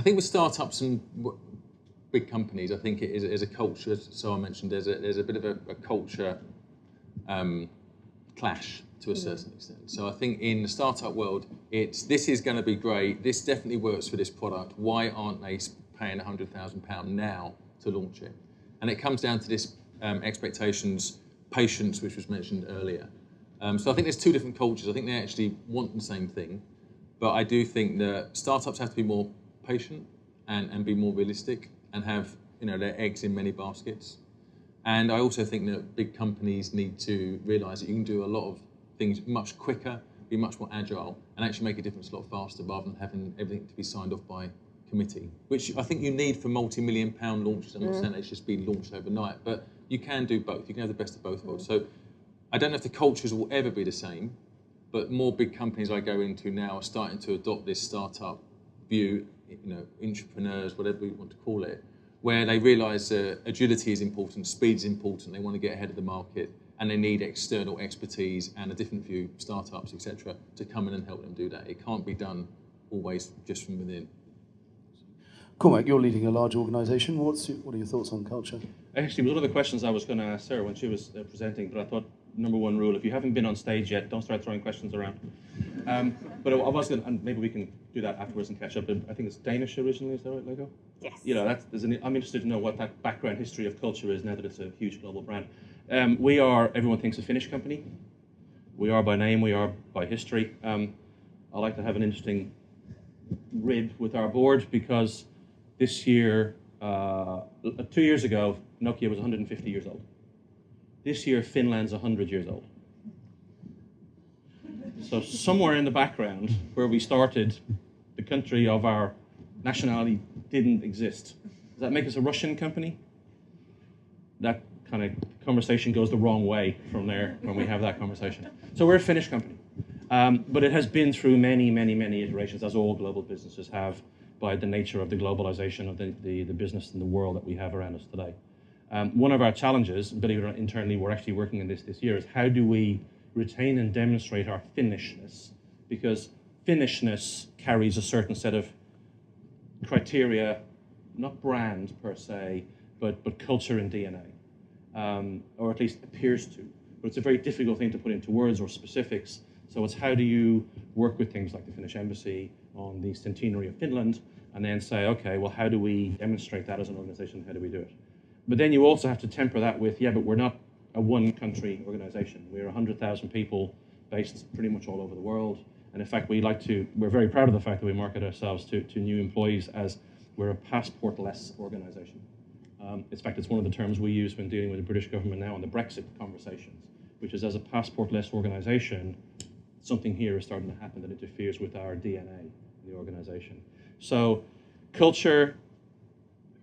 I think with startups and big companies, I think it is a culture. So I mentioned there's a bit of a culture clash to a certain extent. So I think in the startup world, this is going to be great. This definitely works for this product. Why aren't they paying £100,000 now to launch it? And it comes down to this expectations, patience, which was mentioned earlier. So I think there's two different cultures. I think they actually want the same thing, but I do think that startups have to be more patient and be more realistic and have their eggs in many baskets. And I also think that big companies need to realise that you can do a lot of things much quicker, be much more agile, and actually make a difference a lot faster rather than having everything to be signed off by committee, which I think you need for multi-million-pound launches. I'm not saying they should just be launched overnight, but you can do both. You can have the best of both worlds. So I don't know if the cultures will ever be the same, but more big companies I go into now are starting to adopt this startup view, entrepreneurs, whatever we want to call it, where they realise that agility is important, speed is important, they want to get ahead of the market, and they need external expertise and a different view, startups, etc., to come in and help them do that. It can't be done always just from within. Cormac, you're leading a large organisation. What are your thoughts on culture? Actually, it was one of the questions I was going to ask Sarah when she was presenting, but I thought number one rule, if you haven't been on stage yet, don't start throwing questions around. But I was going to, and maybe we can do that afterwards and catch up. I think it's Danish originally, is that right, Lego? Yes. I'm interested to know what that background history of culture is now that it's a huge global brand. Everyone thinks a Finnish company. We are by name, we are by history. I like to have an interesting rib with our board because this year, 2 years ago, Nokia was 150 years old. This year, Finland's 100 years old. So somewhere in the background where we started, the country of our nationality didn't exist. Does that make us a Russian company? That kind of conversation goes the wrong way from there when we have that conversation. So we're a Finnish company. But it has been through many, many, many iterations, as all global businesses have, by the nature of the globalization of the business and the world that we have around us today. One of our challenges, believe it or not, internally, we're actually working on this year, is how do we retain and demonstrate our Finnishness? Because Finnishness carries a certain set of criteria, not brand per se, but culture and DNA, or at least appears to. But it's a very difficult thing to put into words or specifics. So it's how do you work with things like the Finnish embassy on the centenary of Finland, and then say, okay, well, how do we demonstrate that as an organization? How do we do it? But then you also have to temper that with, but we're not a one-country organization. We're 100,000 people based pretty much all over the world. And in fact, we're very proud of the fact that we market ourselves to new employees as we're a passport-less organization. In fact, it's one of the terms we use when dealing with the British government now on the Brexit conversations, which is as a passport-less organization, something here is starting to happen that interferes with our DNA in the organization. So culture,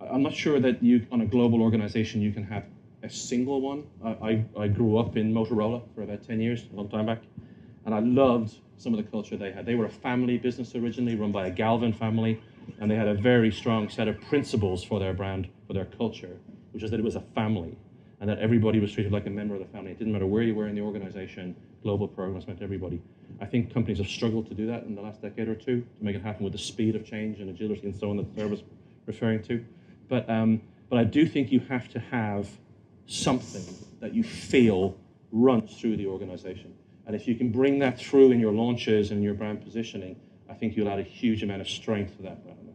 I'm not sure that on a global organization, you can have a single one. I grew up in Motorola for about 10 years, a long time back, and I loved some of the culture they had. They were a family business originally, run by a Galvin family, and they had a very strong set of principles for their brand, for their culture, which is that it was a family, and that everybody was treated like a member of the family. It didn't matter where you were in the organization, global programs meant everybody. I think companies have struggled to do that in the last decade or two, to make it happen with the speed of change and agility and so on that Sarah was referring to. But I do think you have to have something that you feel runs through the organization. And if you can bring that through in your launches and your brand positioning, I think you'll add a huge amount of strength to that brand.